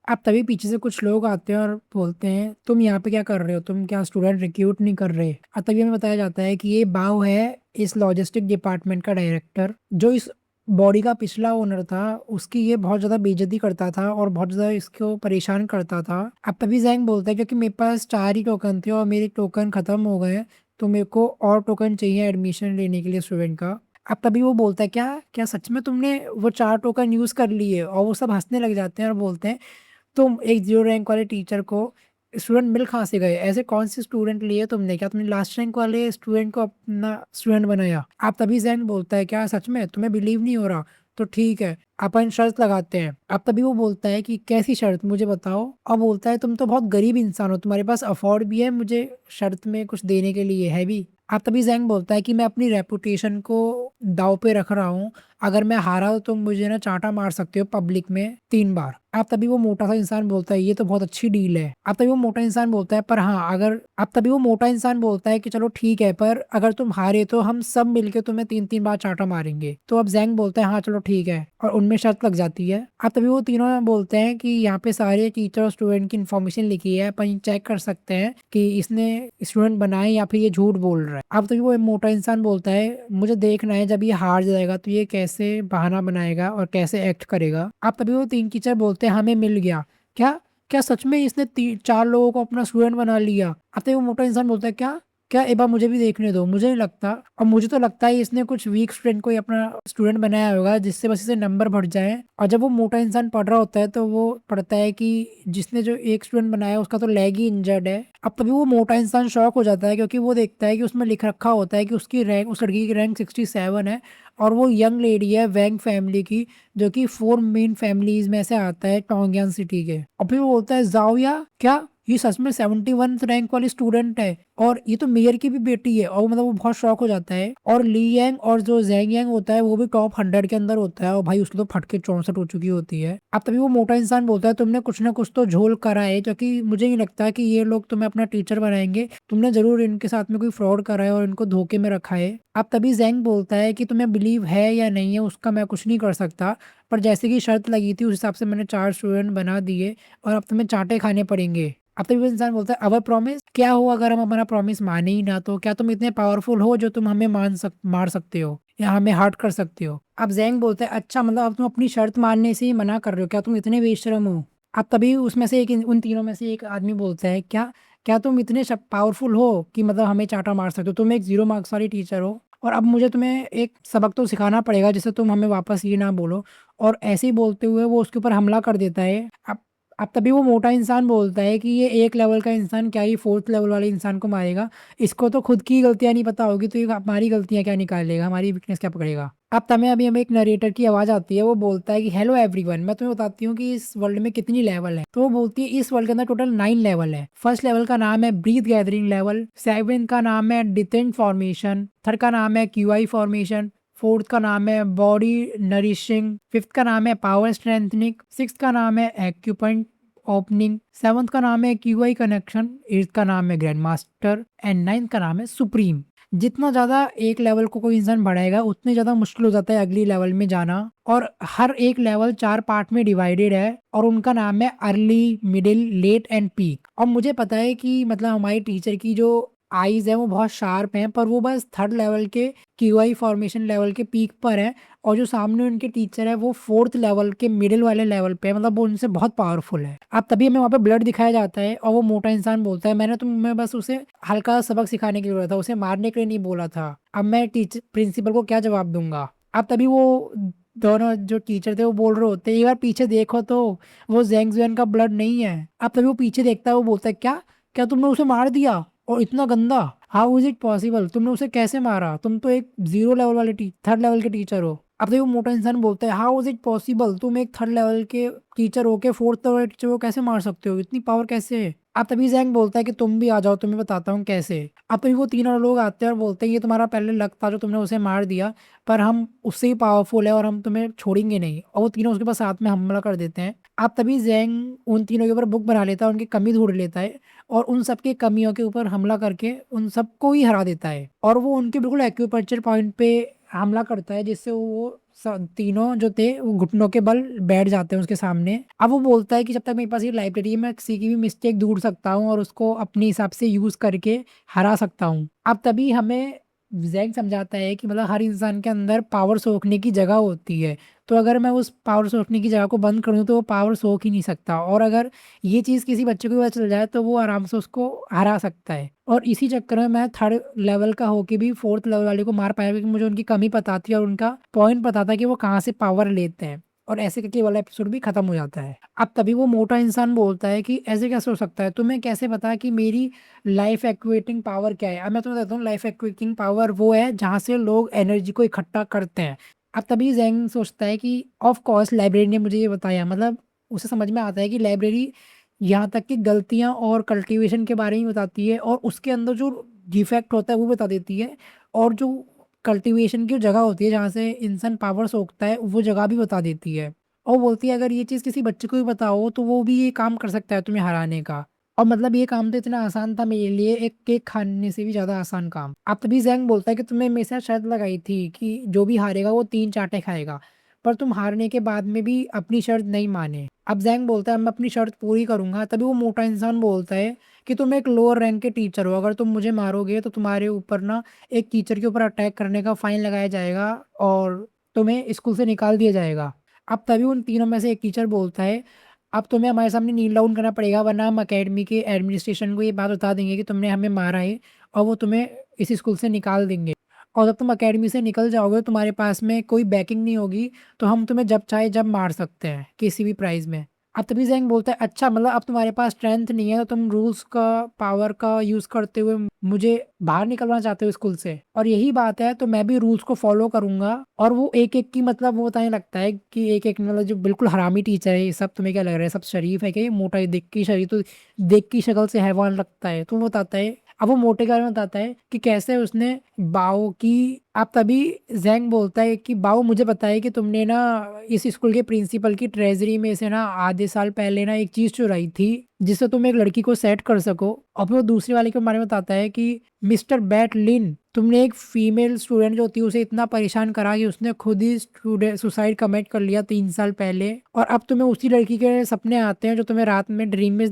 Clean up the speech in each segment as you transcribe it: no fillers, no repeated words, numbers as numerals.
अब तभी पीछे से कुछ लोग आते हैं और बोलते हैं तुम यहाँ पे क्या कर रहे हो, तुम क्या स्टूडेंट रिक्रूट नहीं कर रहे। अब तभी हमें बताया जाता है कि ये बाव है इस लॉजिस्टिक डिपार्टमेंट का डायरेक्टर, जो इस बॉडी का पिछला ओनर था उसकी ये बहुत ज्यादा बेइज्जती करता था और बहुत ज्यादा इसको परेशान करता था। अब तभी जैंग बोलता है क्योंकि मेरे पास 4 ही टोकन थे और मेरे टोकन खत्म हो गए हैं, तो मेरे को और टोकन चाहिए एडमिशन लेने के लिए स्टूडेंट का। अब तभी वो बोलता है क्या क्या सच में तुमने वो 4 टोकन यूज कर लिए, और वो सब हंसने लग जाते हैं और बोलते हैं तुम एक 0 रैंक वाले टीचर को स्टूडेंट मिल कहाँ से गए, ऐसे कौन से स्टूडेंट लिए तुमने, क्या तुमने लास्ट रैंक वाले स्टूडेंट को अपना स्टूडेंट बनाया। आप तभी जैन बोलता है क्या सच में तुम्हें बिलीव नहीं हो रहा, तो ठीक है अपन शर्त लगाते हैं। अब तभी वो बोलता है कि कैसी शर्त मुझे बताओ, और बोलता है तुम तो बहुत गरीब इंसान हो, तुम्हारे पास अफोर्ड भी है मुझे शर्त में कुछ देने के लिए है भी। अब तभी जैंग बोलता है कि मैं अपनी रेपुटेशन को दाव पे रख रहा हूँ, अगर मैं हारा तो मुझे ना चांटा मार सकते हो पब्लिक में 3 बार। अब तभी वो मोटा सा इंसान बोलता है ये तो बहुत अच्छी डील है। अब तभी वो मोटा इंसान बोलता है पर हाँ अगर, अब तभी वो मोटा इंसान बोलता है कि चलो ठीक है पर अगर तुम हारे तो हम सब मिलके तुम्हें 3-3 बार चांटा मारेंगे। तो अब जैंग बोलता है हाँ चलो ठीक है, और उनमें शर्त लग जाती है। अब तभी वो तीनों बोलते हैं कि यहाँ पे सारे टीचर और स्टूडेंट की इन्फॉर्मेशन लिखी है, अपन चेक कर सकते हैं कि इसने स्टूडेंट बनाए या फिर ये झूठ बोल रहा है। अब तभी वो मोटा इंसान बोलता है मुझे देखना है जब ये हार जाएगा तो ये कैसे बहाना बनाएगा और कैसे एक्ट करेगा। अब तभी वो 3 टीचर बोलते हैं हमें मिल गया। क्या क्या सच में इसने 4 लोगों को अपना स्टूडेंट बना लिया। अब तभी वो मोटा इंसान बोलता है क्या क्या एक बार मुझे भी देखने दो, मुझे नहीं लगता, और मुझे तो लगता है इसने कुछ वीक स्टूडेंट को ही अपना स्टूडेंट बनाया होगा जिससे बस इसे नंबर बढ़ जाए। और जब वो मोटा इंसान पढ़ रहा होता है तो वो पढ़ता है कि जिसने जो एक स्टूडेंट बनाया उसका तो लेग ही इंजर्ड है। अब तभी वो मोटा इंसान शॉक हो जाता है क्योंकि वो देखता है कि उसमें लिख रखा होता है कि उसकी रैंक, उस लड़की की रैंक 67 है, और वो यंग लेडी है वैंग फैमिली की, जो कि 4 मेन फैमिलीज में से आता है टोंगयान सिटी के। और फिर वो बोलता है जाओया क्या ये सच में 71 रैंक वाली स्टूडेंट है, और ये तो मेयर की भी बेटी है। और मतलब वो बहुत शौक हो जाता है। और ली यांग और जो जैंग यांग होता है वो भी टॉप 100 के अंदर होता है, और भाई उसकी तो फटके 64 हो चुकी होती है। अब तभी वो मोटा इंसान बोलता है तुमने कुछ ना कुछ तो झोल करा है, क्योंकि मुझे नहीं लगता कि ये लोग तुम्हें अपना टीचर बनाएंगे, तुमने जरूर इनके साथ में कोई फ्रॉड करा है और इनको धोखे में रखा है। अब तभी जैंग बोलता है कि तुम्हें बिलीव है या नहीं है उसका मैं कुछ नहीं कर सकता, पर जैसे कि शर्त लगी थी उस हिसाब से मैंने 4 स्टूडेंट बना दिए, और अब तुम्हें चांटे खाने पड़ेंगे। अब तभी वो इंसान बोलता है अवर प्रॉमिस, क्या हो अगर हम अपना प्रॉमिस माने ही ना, तो क्या तुम इतने पावरफुल हो जो तुम हमें मार सकते हो या हमें हर्ट कर सकते हो। अब जैंग बोलता है अच्छा मतलब अब तुम अपनी शर्त मानने से ही मना कर रहे हो, क्या तुम इतने बेशरम हो। अब तभी उसमें से एक, उन तीनों में से एक आदमी बोलता है क्या क्या तुम इतने पावरफुल हो कि मतलब हमें चाटा मार सकते हो, तुम एक 0 मार्क्स वाली टीचर हो, और अब मुझे तुम्हें एक सबक तो सिखाना पड़ेगा जिससे तुम हमें वापस ये ना बोलो। और ऐसे ही बोलते हुए वो उसके ऊपर हमला कर देता है। अब तभी वो मोटा इंसान बोलता है कि ये 1 लेवल का इंसान क्या ही 4th लेवल वाले इंसान को मारेगा, इसको तो खुद की गलतियां नहीं पता होगी तो ये हमारी गलतियां क्या निकालेगा, हमारी वीकनेस क्या पकड़ेगा। अब तमें अभी हमें एक नरेटर की आवाज आती है, वो बोलता है कि हेलो एवरीवन, मैं तुम्हें बताती हूँ कि इस वर्ल्ड में कितनी लेवल है। तो वो बोलती है इस वर्ल्ड के अंदर टोटल 9 लेवल है। फर्स्ट लेवल का नाम है ब्रीथ गैदरिंग लेवल, सेवेंथ का नाम है डिटेंट फॉर्मेशन, थर्ड का नाम है क्यूआई फॉर्मेशन, फोर्थ का नाम है बॉडी नरिशिंग, फिफ्थ का नाम है पावर स्ट्रेंथनिंग, सिक्स का नाम है एक्यूपॉइंट ओपनिंग, सेवंथ का नाम है क्यूआई कनेक्शन, एट्थ का नाम है ग्रैंड मास्टर, एंड नाइन्थ का नाम है सुप्रीम। जितना ज्यादा एक लेवल को कोई इंसान बढ़ाएगा उतने ज्यादा मुश्किल हो जाता है अगली लेवल में जाना। और हर एक लेवल 4 पार्ट में डिवाइडेड है, और उनका नाम है early, middle, late and peak. और मुझे पता है कि मतलब हमारी टीचर की जो आईज है वो बहुत शार्प हैं, पर वो बस 3rd लेवल के क्यूआई फॉर्मेशन लेवल के पीक पर है, और जो सामने उनके टीचर है वो 4th लेवल के मिडिल वाले लेवल पे है, मतलब वो उनसे बहुत पावरफुल है। अब तभी हमें वहाँ पे ब्लड दिखाया जाता है, और वो मोटा इंसान बोलता है मैंने तुम्हें बस उसे हल्का सबक सिखाने के लिए बोला था, उसे मारने के लिए नहीं बोला था, अब मैं टीचर प्रिंसिपल को क्या जवाब दूंगा। अब तभी वो दोनों जो टीचर थे वो बोल रहे होते हैं एक बार पीछे देखो तो वो जेंग जुएन का ब्लड नहीं है। अब तभी वो पीछे देखता है, वो बोलता है क्या क्या तुमने उसे मार दिया, और इतना गंदा, हाउ इज इट पॉसिबल, तुमने उसे कैसे मारा, तुम तो एक 0 लेवल वाले 3rd लेवल के टीचर हो। अब तो वो मोटा इंसान बोलता है हाउ इज इट पॉसिबल, तुम एक 3rd लेवल के टीचर हो के 4th लेवल के टीचर को कैसे मार सकते हो, इतनी पावर कैसे है। अब तभी जैंग बोलता है कि तुम भी आ जाओ तुम्हें बताता हूँ कैसे। अब तभी वो तीनों लोग आते हैं और बोलते हैं ये तुम्हारा पहले लक था जो तुमने उसे मार दिया, पर हम उससे ही पावरफुल है और हम तुम्हें छोड़ेंगे नहीं, और वो तीनों उसके पास साथ में हमला कर देते हैं। अब तभी जैंग उन तीनों के ऊपर बुक बना लेता है, उनकी कमी ढूंढ लेता है, और उन सबकी कमियों के ऊपर हमला करके उन सबको ही हरा देता है, और वो उनके बिल्कुल एक्यूपंक्चर पॉइंट पे हमला करता है, जिससे वो तीनों जो थे वो घुटनों के बल बैठ जाते हैं उसके सामने। अब वो बोलता है कि जब तक मेरे पास ये लाइब्रेरी है मैं किसी की भी मिस्टेक ढूंढ सकता हूँ और उसको अपने हिसाब से यूज करके हरा सकता हूँ। अब तभी हमें जैक समझाता है कि मतलब हर इंसान के अंदर पावर सोखने की जगह होती है, तो अगर मैं उस पावर सोखने की जगह को बंद कर दूं तो वो पावर सोख ही नहीं सकता, और अगर ये चीज़ किसी बच्चे को पता चल जाए तो वो आराम से उसको हरा सकता है। और इसी चक्कर में मैं थर्ड लेवल का होके भी फोर्थ लेवल वाले को मार पाया, क्योंकि मुझे उनकी कमी पता थी और उनका पॉइंट पता था कि वो कहाँ से पावर लेते हैं। और ऐसे करके वाला एपिसोड भी खत्म हो जाता है। अब तभी वो मोटा इंसान बोलता है कि ऐसे कैसे हो सकता है, तुम्हें कैसे पता कि मेरी लाइफ एक्वेटिंग पावर क्या है। अब मैं तुम्हें बताता हूँ, लाइफ एक्वेटिंग पावर वो है जहाँ से लोग एनर्जी को इकट्ठा करते हैं। अब तभी जैंग सोचता है कि ऑफ कोर्स लाइब्रेरी ने मुझे ये बताया, मतलब उसे समझ में आता है कि लाइब्रेरी यहाँ तक कि गलतियाँ और कल्टीवेशन के बारे में बताती है, और उसके अंदर जो डिफेक्ट होता है वो बता देती है, और जो कल्टीवेशन की जगह होती है जहाँ से इंसान पावर सोखता है वो जगह भी बता देती है। और बोलती है अगर ये चीज़ किसी बच्चे को भी बताओ तो वो भी ये काम कर सकता है तुम्हें हराने का। और मतलब ये काम तो इतना आसान था मेरे लिए, एक केक खाने से भी ज़्यादा आसान काम। अब तभी जैंग बोलता है कि तुमने मेरे साथ शर्त लगाई थी कि जो भी हारेगा वो 3 चाटे खाएगा, पर तुम हारने के बाद में भी अपनी शर्त नहीं माने। अब जैंग बोलता है मैं अपनी शर्त पूरी करूंगा। तभी वो मोटा इंसान बोलता है कि तुम एक लोअर रैंक के टीचर हो, अगर तुम मुझे मारोगे तो तुम्हारे ऊपर ना एक टीचर के ऊपर अटैक करने का फाइन लगाया जाएगा और तुम्हें स्कूल से निकाल दिया जाएगा। अब तभी उन तीनों में से एक टीचर बोलता है अब तुम्हें हमारे सामने नील डाउन करना पड़ेगा, वरना हम अकेडमी के एडमिनिस्ट्रेशन को ये बात बता देंगे कि तुमने हमें मारा है, और वो तुम्हें इस स्कूल से निकाल देंगे। और जब तुम अकेडमी से निकल जाओगे तुम्हारे पास में कोई बैकिंग नहीं होगी, तो हम तुम्हें जब चाहे जब मार सकते हैं किसी भी प्राइस में। अब तभी जैंग बोलता है अच्छा मतलब अब तुम्हारे पास स्ट्रेंथ नहीं है तो तुम रूल्स का पावर का यूज करते हुए मुझे बाहर निकलना चाहते हो स्कूल से, और यही बात है तो मैं भी रूल्स को फॉलो करूंगा। और वो एक एक की मतलब वो बताने लगता है कि एक एक मतलब जो बिल्कुल हरामी टीचर है, ये सब तुम्हें क्या लग रहा है सब शरीफ है क्या, ये मोटा ही देख की शरीर तो देख की शक्ल से हैवान लगता है, तो वो बताता है। अब वो मोटे के बारे में बताता है कि कैसे उसने बाओ की। अब तभी जैंग बोलता है कि बाओ मुझे बताया कि तुमने ना इस स्कूल के प्रिंसिपल की ट्रेजरी में से ना आधे साल पहले ना एक चीज चुराई थी जिससे तुम एक लड़की को सेट कर सको। और फिर वो दूसरे वाले के बारे में बताता है कि मिस्टर बैट लिन तुमने एक फीमेल स्टूडेंट जो होती है उसे इतना परेशान करा कि उसने खुद ही सुसाइड कमिट कर लिया 3 साल पहले, और अब तुम्हें उसी लड़की के सपने आते हैं जो तुम्हें रात में ड्रीम में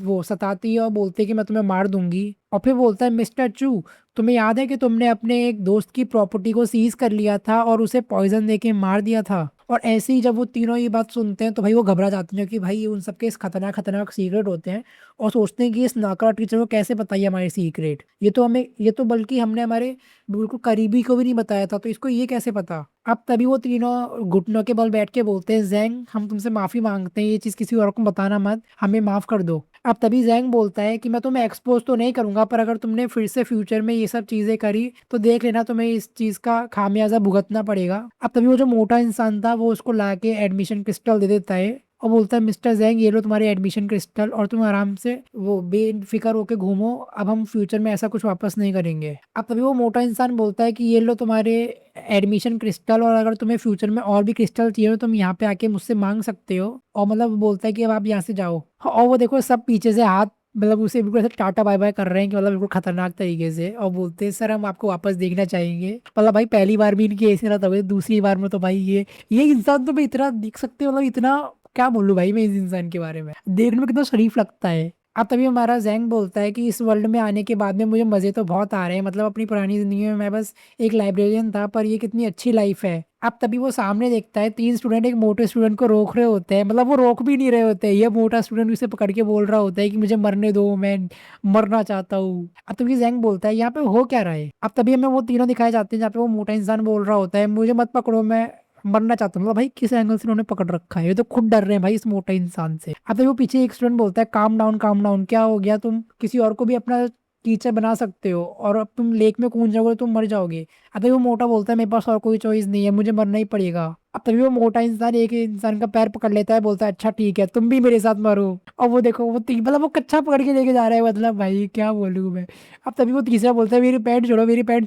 वो सताती है और बोलती है कि मैं तुम्हें मार दूंगी। और फिर बोलता है मिस्टर चू तुम्हें याद है कि तुमने अपने एक दोस्त की प्रॉपर्टी को सीज कर लिया था और उसे पॉइजन देके मार दिया था। और ऐसे ही जब वो तीनों ये बात सुनते हैं तो भाई वो घबरा जाते हैं कि भाई ये उन सबके इस खतरनाक खतरनाक सीक्रेट होते हैं, और सोचते हैं कि इस नाकरा टीचर को कैसे बताइए हमारे सीक्रेट, ये तो बल्कि हमने हमारे बिल्कुल करीबी को भी नहीं बताया था, तो इसको ये कैसे पता। अब तभी वो तीनों घुटनों के बल बैठ के बोलते हैं जैंग हम तुमसे माफी मांगते हैं, ये चीज किसी और को बताना मत, हमें माफ कर दो। अब तभी जैंग बोलता है कि मैं तुम्हें एक्सपोज तो नहीं करूंगा, पर अगर तुमने फिर से फ्यूचर में ये सब चीजें करी तो देख लेना तुम्हें इस चीज का खामियाजा भुगतना पड़ेगा। अब तभी वो जो मोटा इंसान था वो उसको ला के एडमिशन क्रिस्टल दे देता है और बोलता है मिस्टर जैंग ये लो तुम्हारे एडमिशन क्रिस्टल और तुम आराम से वो बेफिक्र होके घूमो, अब हम फ्यूचर में ऐसा कुछ वापस नहीं करेंगे। अब तभी वो मोटा इंसान बोलता है कि ये लो तुम्हारे एडमिशन क्रिस्टल, और अगर तुम्हें फ्यूचर में और भी क्रिस्टल चाहिए हो तो तुम यहाँ पे आके मुझसे मांग सकते हो। और मतलब वो बोलता है कि अब आप यहाँ से जाओ। और वो देखो सब पीछे से हाथ मतलब उसे बिल्कुल ऐसे टाटा बाय बाय कर रहे हैं कि मतलब बिल्कुल खतरनाक तरीके से, और बोलते हैं सर हम आपको वापस देखना चाहेंगे। मतलब भाई पहली बार भी इनकी ऐसे ना तब दूसरी बार में तो भाई ये इंसान तो मैं इतना देख सकते हो मतलब इतना क्या बोलूं भाई मैं इस इंसान के बारे में, देखने में कितना शरीफ लगता है। अब तभी हमारा जैंग बोलता है कि इस वर्ल्ड में आने के बाद में मुझे मजे तो बहुत आ रहे हैं, मतलब अपनी पुरानी जिंदगी में मैं बस एक लाइब्रेरियन था, पर ये कितनी अच्छी लाइफ है। अब तभी वो सामने देखता है 3 स्टूडेंट एक मोटे स्टूडेंट को रोक रहे होते हैं, मतलब वो रोक भी नहीं रहे होते हैं, ये मोटा स्टूडेंट उसे पकड़ के बोल रहा होता है कि मुझे मरने दो मैं मरना चाहता हूँ। अब तभी जैंग बोलता है यहाँ पे हो क्या रहा है। अब तभी हमें वो तीनों दिखाए जाते हैं जहाँ पे वो मोटा इंसान बोल रहा होता है मुझे मत पकड़ो मैं मरना चाहता हूँ, मतलब भाई किस एंगल से उन्होंने पकड़ रखा है, ये तो खुद डर रहे हैं भाई इस मोटे इंसान से। अब तभी वो पीछे एक स्टूडेंट बोलता है काम डाउन क्या हो गया, तुम किसी और को भी अपना टीचर बना सकते हो, और अब तुम लेक में कूद जाओगे तो तुम मर जाओगे। अब तभी वो मोटा बोलता है मेरे पास और कोई चॉइस नहीं है, मुझे मरना ही पड़ेगा। अब तभी वो मोटा इंसान एक इंसान का पैर पकड़ लेता है, बोलता है अच्छा ठीक है तुम भी मेरे साथ मरो। और वो देखो वो मतलब वो कच्चा पकड़ के लेके जा रहा है, मतलब भाई क्या बोलूं मैं। अब तभी वो तीसरा बोलता है मेरी पैंट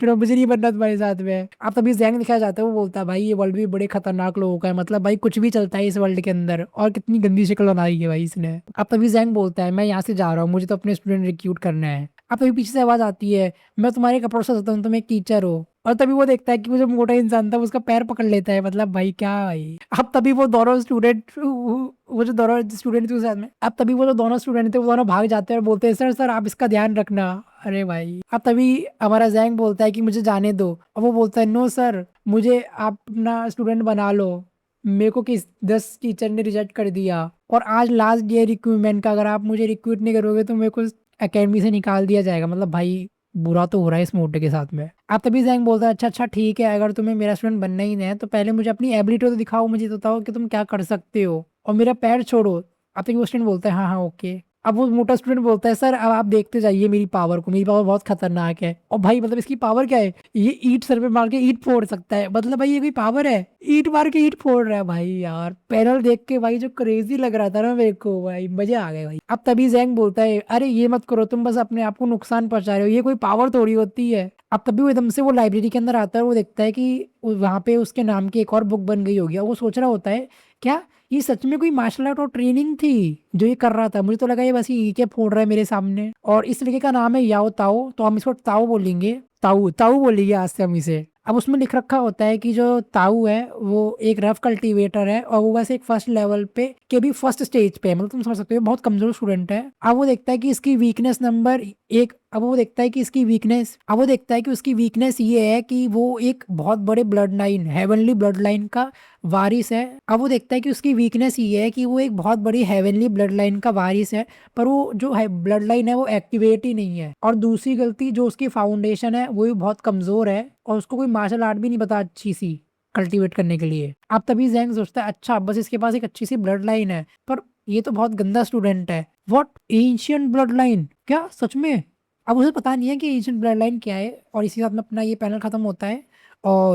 छोड़ो मुझे नहीं बनना तुम्हारे साथ में। अब तभी जैंग दिखाया जाता है, वो बोलता है भाई ये वर्ल्ड भी बड़े खतरनाक लोगों का है, मतलब भाई कुछ भी चलता है इस वर्ल्ड के अंदर, और कितनी गंदी शक्ल बनाई है भाई इसने। अब तभी जैंग बोलता है मैं यहाँ से जा रहा हूँ, मुझे तो अपने स्टूडेंट रिक्रूट करना है। अब तभी पीछे से आवाज आती है मैं तुम्हारे कपड़ों से सकता हूँ तुम एक टीचर हो। और तभी वो देखता है कि वो जो मोटा इंसान था वो उसका पैर पकड़ लेता है, मतलब भाई क्या भाई। अब तभी वो दोनों स्टूडेंट, वो जो दोनों स्टूडेंट थे उस साथ में, अब तभी वो जो दोनों स्टूडेंट थे वो दोनों भाग जाते हैं और बोलते हैं सर सर आप इसका ध्यान रखना। अरे भाई, अब तभी हमारा जैंग बोलता है कि मुझे जाने दो, और वो बोलता है नो सर, मुझे आप अपना स्टूडेंट बना लो, मेरे को किस 10 टीचर ने रिजेक्ट कर दिया, और आज लास्ट डे रिक्रूटमेंट का, अगर आप मुझे रिक्रूट नहीं करोगे तो मेरे को एकेडमी से निकाल दिया जाएगा। मतलब भाई बुरा तो हो रहा है इस मोटे के साथ में। अब तभी जैंग बोलता है अच्छा अच्छा ठीक है, अगर तुम्हें मेरा स्टूडेंट बनना ही नहीं है तो पहले मुझे अपनी एबिलिटी तो दिखाओ, मुझे तो बताओ कि तुम क्या कर सकते हो, और मेरा पैर छोड़ो। अब तक वो स्टूडेंट बोलता है हाँ हाँ ओके। अब वो मोटा स्टूडेंट बोलता है सर अब आप देखते जाइए मेरी पावर को, मेरी पावर बहुत खतरनाक है। और भाई मतलब इसकी पावर क्या है, ये ईंट सर पे मार के ईंट फोड़ सकता है, मतलब भाई ये कोई पावर है, ईंट मार के ईंट फोड़ रहा है। भाई यार पैनल देख के भाई जो क्रेजी लग रहा था ना मेरे को, भाई मजे आ गए भाई। अब तभी जैंग बोलता है अरे ये मत करो, तुम बस अपने आप को नुकसान पहुंचा रहे हो, ये कोई पावर थोड़ी होती है। अब तभी वो एकदम से वो लाइब्रेरी के अंदर आता है और वो देखता है कि वहां पे उसके नाम की एक और बुक बन गई होगी, और वो सोच रहा होता है क्या ये सच में कोई मार्शल आर्ट और ट्रेनिंग थी जो ये कर रहा था, मुझे तो लगा ये बस ये ईंटें फोड़ रहा है मेरे सामने। और इस लड़के का नाम है याओ ताओ, तो हम इसको ताओ बोलेंगे, ताऊ ताऊ बोलेंगे आज से हम इसे। अब उसमें लिख रखा होता है कि जो ताऊ है वो एक रफ कल्टीवेटर है, और वो बस एक फर्स्ट लेवल पे के भी फर्स्ट स्टेज पे है, मतलब तुम समझ सकते हो बहुत कमजोर स्टूडेंट है। अब वो देखता है कि इसकी वीकनेस नंबर एक, अब वो देखता है कि उसकी वीकनेस ये है कि वो एक बहुत बड़े blood line, heavenly blood line का वारिस है। अब वो देखता है कि उसकी वीकनेस ये है कि वो एक बहुत बड़ी हेवनली ब्लड लाइन का वारिस है, पर वो जो है ब्लड लाइन है वो एक्टिवेट ही नहीं है। और दूसरी गलती, जो उसकी फाउंडेशन है वो भी बहुत कमजोर है, और उसको कोई मार्शल आर्ट भी नहीं पता अच्छी सी कल्टीवेट करने के लिए। अब तभी जैंग सोचता है अच्छा बस इसके पास एक अच्छी सी ब्लड लाइन है, पर ये तो बहुत गंदा स्टूडेंट है। व्हाट, एंशियंट ब्लड लाइन, क्या सच में? अब उसे पता नहीं है कि एंशियंट ब्लड लाइन क्या है, और इसी के साथ में अपना ये पैनल खत्म होता है। और